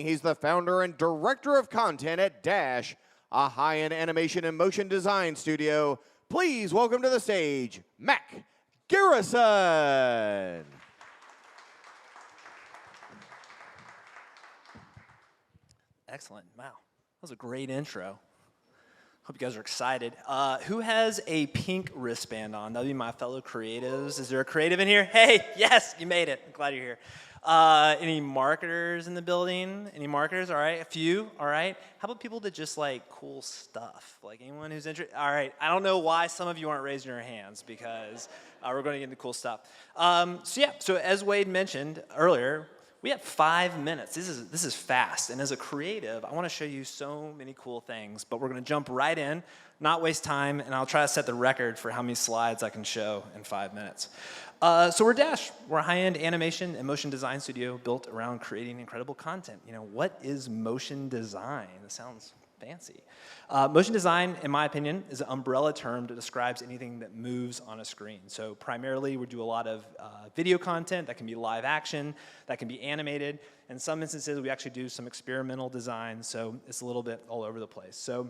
He's the founder and director of content at Dash, a high-end animation and motion design studio. Please welcome to the stage, Mack Garrison. Excellent. Wow. That was a great intro. Hope you guys are excited. Who has a pink wristband on? That'll be my fellow creatives. Is there a creative in here? Hey, yes, you made it. I'm glad you're here. Any marketers in the building? Any marketers? All right, a few. All right. How about people that just like cool stuff? Like anyone who's interested? All right. I don't know why some of you aren't raising your hands because we're going to get into cool stuff. So as Wade mentioned earlier, we have 5 minutes. This is fast. And as a creative, I want to show you so many cool things, but we're going to jump right in, not waste time, and I'll try to set the record for how many slides I can show in 5 minutes. So we're Dash. We're a high-end animation and motion design studio built around creating incredible content. You know, what is motion design? That sounds fancy. Motion design, in my opinion, is an umbrella term that describes anything that moves on a screen. So primarily, we do a lot of video content that can be live action, that can be animated. In some instances, we actually do some experimental design, so it's a little bit all over the place. So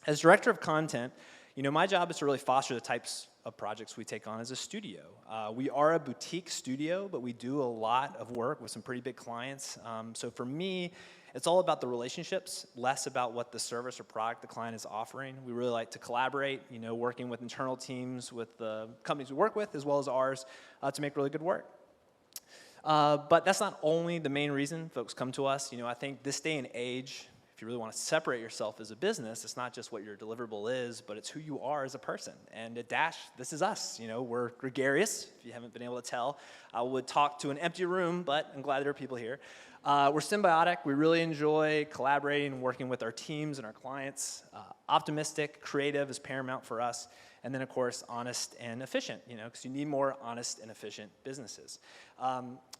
as director of content, you know, my job is to really foster the types of projects we take on as a studio. We are a boutique studio, but we do a lot of work with some pretty big clients. So for me, it's all about the relationships, less about what the service or product the client is offering. We really like to collaborate, you know, working with internal teams, with the companies we work with, as well as ours, to make really good work. But that's not only the main reason folks come to us. You know, I think this day and age, if you really want to separate yourself as a business, it's not just what your deliverable is, but it's who you are as a person. And at Dash, this is us. You know, we're gregarious, if you haven't been able to tell. I would talk to an empty room, but I'm glad there are people here. We're symbiotic. We really enjoy collaborating and working with our teams and our clients. Optimistic, creative is paramount for us. And then, of course, honest and efficient, you know, because you need more honest and efficient businesses.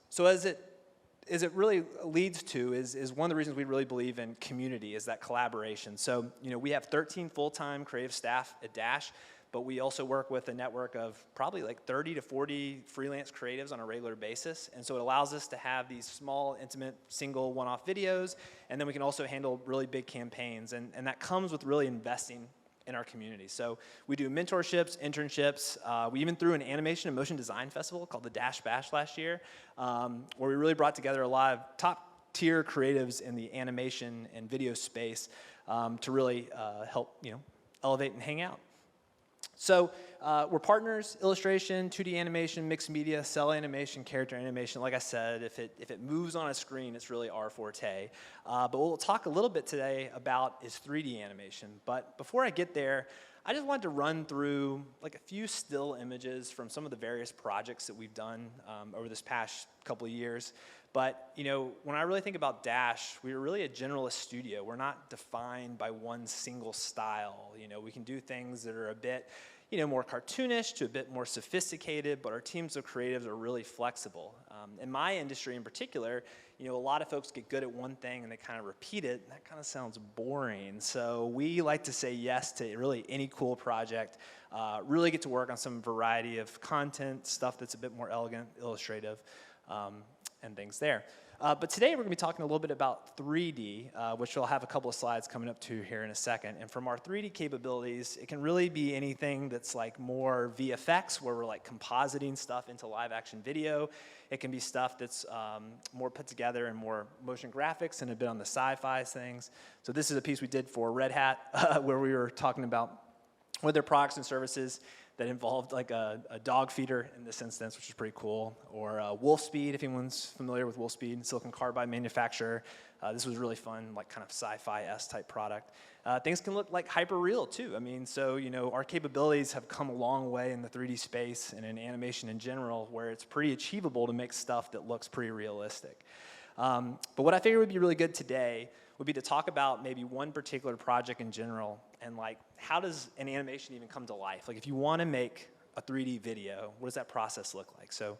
So as it really leads to is one of the reasons we really believe in community is that collaboration. So, you know, we have 13 full-time creative staff at Dash, but we also work with a network of probably like 30 to 40 freelance creatives on a regular basis. And so it allows us to have these small, intimate, single, one-off videos, and then we can also handle really big campaigns. And that comes with really investing in our community. So we do mentorships, internships. We even threw an animation and motion design festival called the Dash Bash last year, where we really brought together a lot of top-tier creatives in the animation and video space to really help, you know, elevate and hang out. So we're partners, illustration, 2D animation, mixed media, cell animation, character animation. Like I said, if it moves on a screen, it's really our forte. But what we'll talk a little bit today about is 3D animation. But before I get there, I just wanted to run through like a few still images from some of the various projects that we've done over this past couple of years. But, you know, when I really think about Dash, we're really a generalist studio. We're not defined by one single style. You know, we can do things that are a bit, you know, more cartoonish to a bit more sophisticated, but our teams of creatives are really flexible. In my industry in particular, you know, a lot of folks get good at one thing and they kind of repeat it, and that kind of sounds boring. So we like to say yes to really any cool project, really get to work on some variety of content, stuff that's a bit more elegant, illustrative, and things there. But today we're going to be talking a little bit about 3D, which we'll have a couple of slides coming up to here in a second. And from our 3D capabilities, it can really be anything that's like more VFX, where we're like compositing stuff into live action video. It can be stuff that's more put together and more motion graphics and a bit on the sci-fi things. So this is a piece we did for Red Hat, where we were talking about one of their products and services that involved like a dog feeder in this instance, which is pretty cool, or Wolfspeed, if anyone's familiar with Wolfspeed, silicon carbide manufacturer. This was really fun, like kind of sci-fi-esque type product. Things can look like hyper-real too. I mean, so, you know, our capabilities have come a long way in the 3D space and in animation in general, where it's pretty achievable to make stuff that looks pretty realistic. But what I figured would be really good today would be to talk about maybe one particular project in general, and like, how does an animation even come to life? Like, if you want to make a 3D video, what does that process look like? So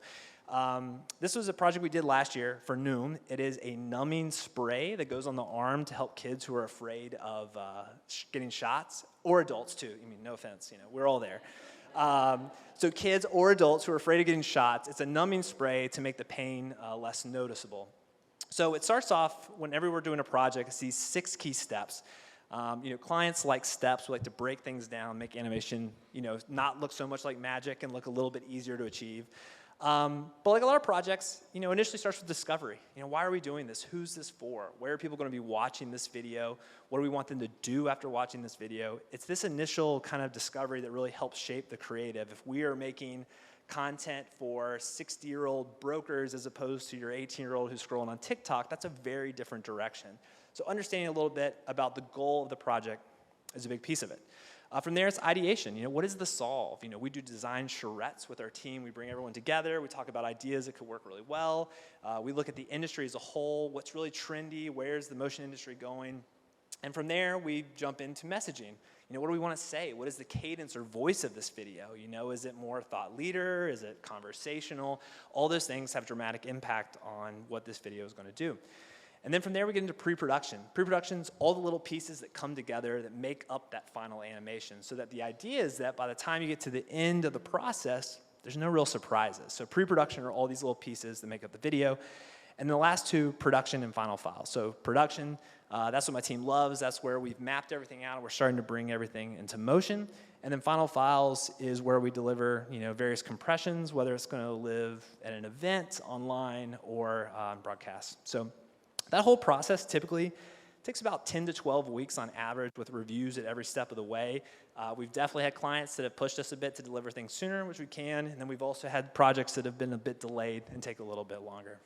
this was a project we did last year for Noom. It is a numbing spray that goes on the arm to help kids who are afraid of getting shots, or adults too. I mean, no offense, you know, we're all there. So kids or adults who are afraid of getting shots, it's a numbing spray to make the pain less noticeable. So it starts off whenever we're doing a project, it's these 6 key steps. Clients like steps. We like to break things down, make animation, not look so much like magic and look a little bit easier to achieve. But like a lot of projects, initially starts with discovery. Why are we doing this? Who's this for? Where are people going to be watching this video? What do we want them to do after watching this video? It's this initial kind of discovery that really helps shape the creative. If we are making content for 60-year-old brokers as opposed to your 18-year-old who's scrolling on TikTok, that's a very different direction. So understanding a little bit about the goal of the project is a big piece of it. From there, it's ideation. What is the solve? We do design charrettes with our team. We bring everyone together. We talk about ideas that could work really well. We look at the industry as a whole. What's really trendy? Where's the motion industry going? And from there, we jump into messaging. What do we want to say? What is the cadence or voice of this video? Is it more thought leader? Is it conversational? All those things have dramatic impact on what this video is going to do. And then from there, we get into pre-production. Pre-production's all the little pieces that come together that make up that final animation, so that the idea is that by the time you get to the end of the process, there's no real surprises. So pre-production are all these little pieces that make up the video. And the last 2, production and final file. So production, that's what my team loves. That's where we've mapped everything out, and we're starting to bring everything into motion. And then final files is where we deliver, various compressions, whether it's going to live at an event, online, or on broadcast. So that whole process typically takes about 10 to 12 weeks on average, with reviews at every step of the way. We've definitely had clients that have pushed us a bit to deliver things sooner, which we can, and then we've also had projects that have been a bit delayed and take a little bit longer.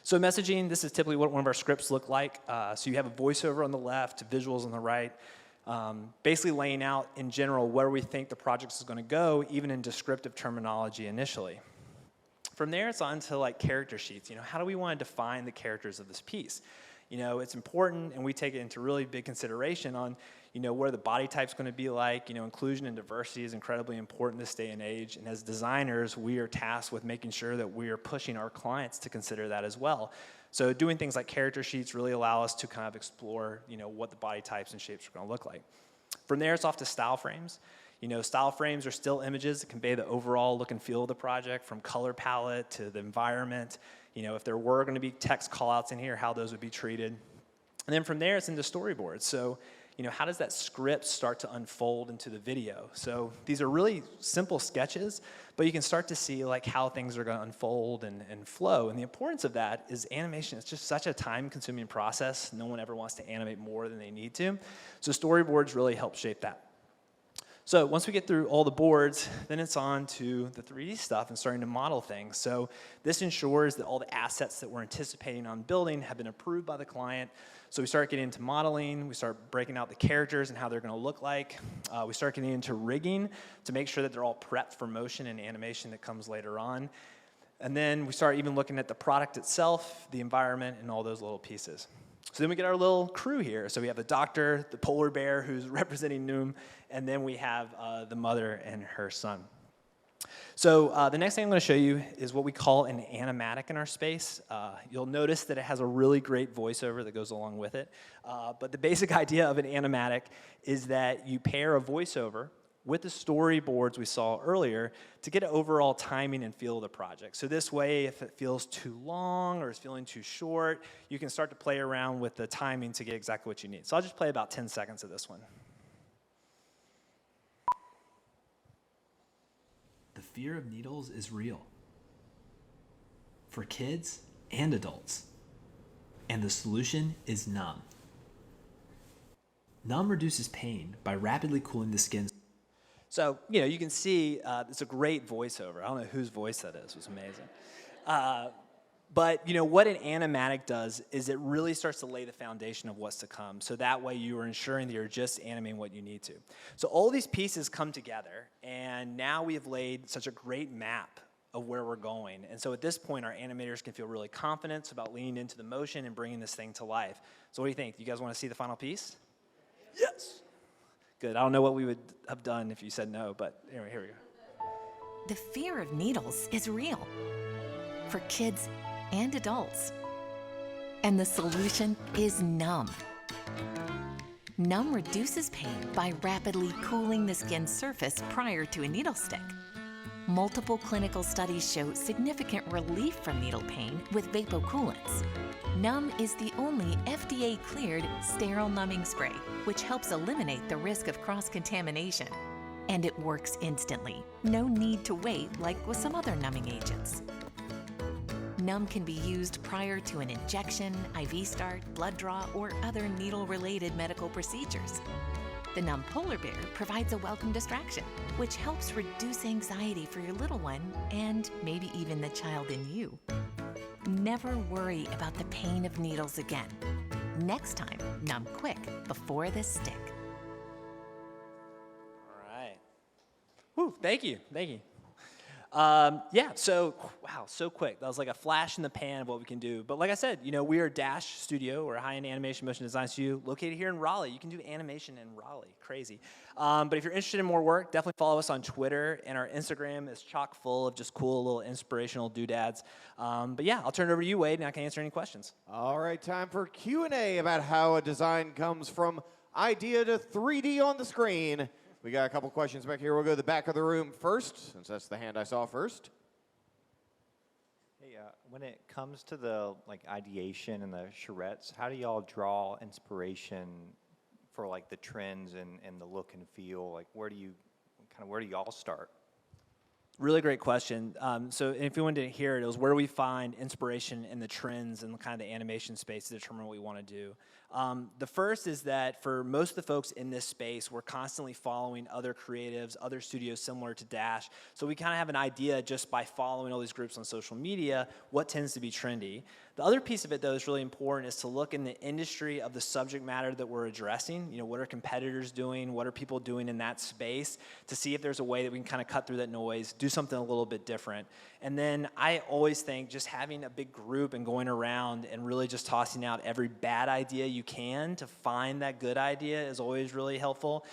So messaging, this is typically what one of our scripts look like. So you have a voiceover on the left, visuals on the right, basically laying out in general where we think the project is going to go, even in descriptive terminology initially. From there, it's on to like character sheets. How do we want to define the characters of this piece? It's important, and we take it into really big consideration on, what are the body types going to be like. Inclusion and diversity is incredibly important this day and age. And as designers, we are tasked with making sure that we are pushing our clients to consider that as well. So doing things like character sheets really allow us to kind of explore, what the body types and shapes are going to look like. From there, it's off to style frames. Style frames are still images that convey the overall look and feel of the project, from color palette to the environment. If there were going to be text callouts in here, how those would be treated. And then from there, it's into storyboards. So, how does that script start to unfold into the video? So these are really simple sketches, but you can start to see like how things are going to unfold and flow. And the importance of that is animation. It's just such a time-consuming process. No one ever wants to animate more than they need to. So storyboards really help shape that. So once we get through all the boards, then it's on to the 3D stuff and starting to model things. So this ensures that all the assets that we're anticipating on building have been approved by the client. So we start getting into modeling, we start breaking out the characters and how they're going to look like. We start getting into rigging to make sure that they're all prepped for motion and animation that comes later on. And then we start even looking at the product itself, the environment, and all those little pieces. So then we get our little crew here. So we have the doctor, the polar bear who's representing Noom, and then we have the mother and her son. So the next thing I'm going to show you is what we call an animatic in our space. You'll notice that it has a really great voiceover that goes along with it. But the basic idea of an animatic is that you pair a voiceover with the storyboards we saw earlier to get an overall timing and feel of the project. So this way, if it feels too long or is feeling too short, you can start to play around with the timing to get exactly what you need. So I'll just play about 10 seconds of this one. The fear of needles is real for kids and adults, and the solution is Numb. Numb reduces pain by rapidly cooling the skin. So, you can see it's a great voiceover. I don't know whose voice that is. It was amazing. But, what an animatic does is it really starts to lay the foundation of what's to come. So that way you are ensuring that you're just animating what you need to. So all these pieces come together, and now we have laid such a great map of where we're going. And so at this point, our animators can feel really confident about leaning into the motion and bringing this thing to life. So what do you think? You guys want to see the final piece? Yes. Good. I don't know what we would have done if you said no, but anyway, here we go. The fear of needles is real for kids and adults. And the solution is Numb. Numb reduces pain by rapidly cooling the skin's surface prior to a needle stick. Multiple clinical studies show significant relief from needle pain with vapocoolants. Numb is the only FDA-cleared sterile numbing spray, which helps eliminate the risk of cross-contamination. And it works instantly. No need to wait like with some other numbing agents. Numb can be used prior to an injection, IV start, blood draw, or other needle-related medical procedures. The Numb Polar Bear provides a welcome distraction, which helps reduce anxiety for your little one and maybe even the child in you. Never worry about the pain of needles again. Next time, numb quick before the stick. All right. Woo, thank you. Yeah, so, wow, so quick. That was like a flash in the pan of what we can do. But like I said, we are Dash Studio, or a high-end animation motion design studio located here in Raleigh. You can do animation in Raleigh. Crazy. But if you're interested in more work, definitely follow us on Twitter. And our Instagram is chock full of just cool little inspirational doodads. But yeah, I'll turn it over to you, Wade, and I can answer any questions. All right, time for Q&A about how a design comes from idea to 3D on the screen. We got a couple questions back here. We'll go to the back of the room first, since that's the hand I saw first. Hey, when it comes to the ideation and the charrettes, how do y'all draw inspiration for the trends and the look and feel? Where do y'all start? Really great question. So if you wanted to hear it, it was where we find inspiration in the trends and kind of the animation space to determine what we want to do. The first is that for most of the folks in this space, we're constantly following other creatives, other studios similar to Dash. So we kind of have an idea just by following all these groups on social media, what tends to be trendy. The other piece of it, though, is really important is to look in the industry of the subject matter that we're addressing. What are competitors doing? What are people doing in that space? To see if there's a way that we can kind of cut through that noise, do something a little bit different. And then I always think just having a big group and going around and really just tossing out every bad idea you can to find that good idea is always really helpful.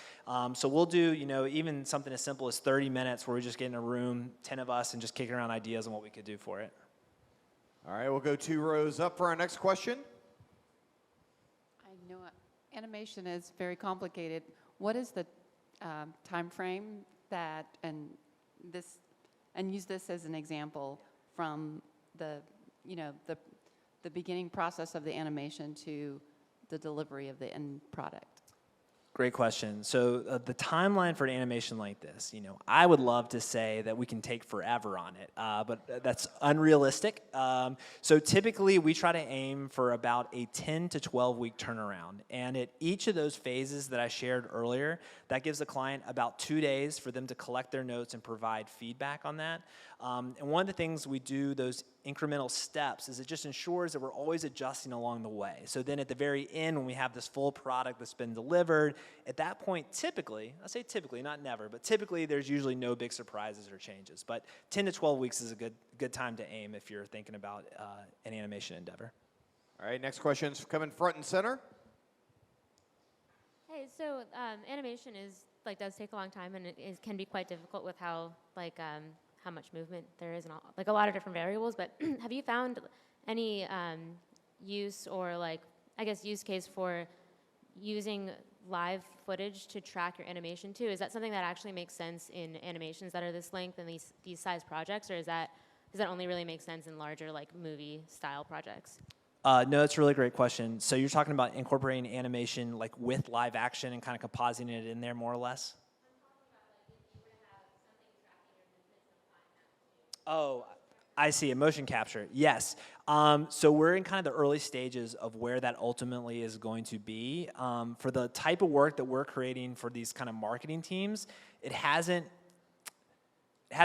So we'll do, even something as simple as 30 minutes where we just get in a room, 10 of us, and just kicking around ideas on what we could do for it. All right, we'll go 2 rows up for our next question. I know animation is very complicated. What is the time frame that, and use this as an example from the beginning process of the animation to the delivery of the end product? Great question. So the timeline for an animation like this, I would love to say that we can take forever on it, but that's unrealistic. So typically we try to aim for about a 10 to 12 week turnaround. And at each of those phases that I shared earlier, that gives the client about 2 days for them to collect their notes and provide feedback on that. And one of the things we do, those incremental steps, is it just ensures that we're always adjusting along the way. So then at the very end, when we have this full product that's been delivered, at that point, typically, I say typically, not never, but typically there's usually no big surprises or changes. But 10 to 12 weeks is a good time to aim if you're thinking about an animation endeavor. All right, next question's coming front and center. Hey, so animation does take a long time, and it can be quite difficult with how much movement there is and a lot of different variables. But have you found any use or use case for using live footage to track your animation too? Is that something that actually makes sense in animations that are this length and these size projects, or does that only really make sense in larger movie style projects? No, it's a really great question. So you're talking about incorporating animation with live action and kind of compositing it in there more or less? Oh, I see, a motion capture, yes. So we're in kind of the early stages of where that ultimately is going to be. For the type of work that we're creating for these kind of marketing teams, it hasn't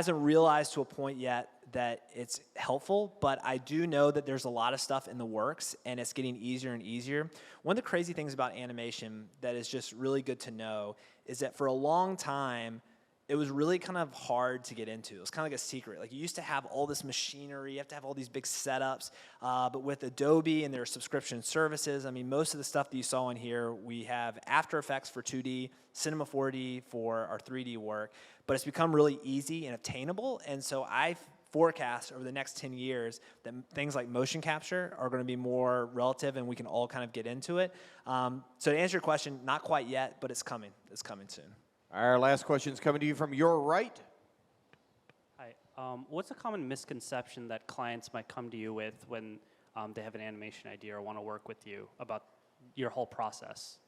realized to a point yet that it's helpful, but I do know that there's a lot of stuff in the works and it's getting easier and easier. One of the crazy things about animation that is just really good to know is that for a long time, it was really kind of hard to get into. It was kind of like a secret. You used to have all this machinery, you have to have all these big setups, but with Adobe and their subscription services, most of the stuff that you saw in here, we have After Effects for 2D, Cinema 4D for our 3D work, but it's become really easy and obtainable, and so I forecast over the next 10 years that things like motion capture are going to be more relative and we can all kind of get into it. So to answer your question, not quite yet, but it's coming. It's coming soon. Our last question is coming to you from your right. Hi, What's a common misconception that clients might come to you with when they have an animation idea or want to work with you about your whole process?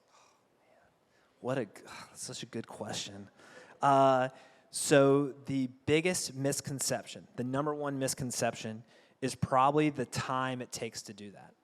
Such a good question. So the biggest misconception, the number one misconception, is probably the time it takes to do that.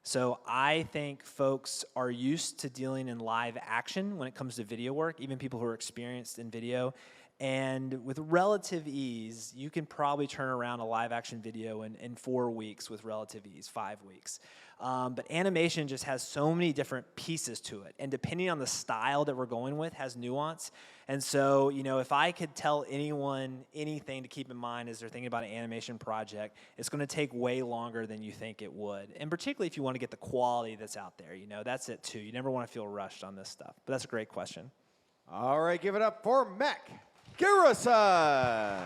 So I think folks are used to dealing in live action when it comes to video work, even people who are experienced in video. And with relative ease, you can probably turn around a live action video in 4 weeks with relative ease, 5 weeks. But animation just has so many different pieces to it. And depending on the style that we're going with, has nuance. And so, you know, if I could tell anyone anything to keep in mind as they're thinking about an animation project, it's going to take way longer than you think it would. And particularly if you want to get the quality that's out there, you know, that's it too. You never want to feel rushed on this stuff. But that's a great question. All right, give it up for Mack. Garrison.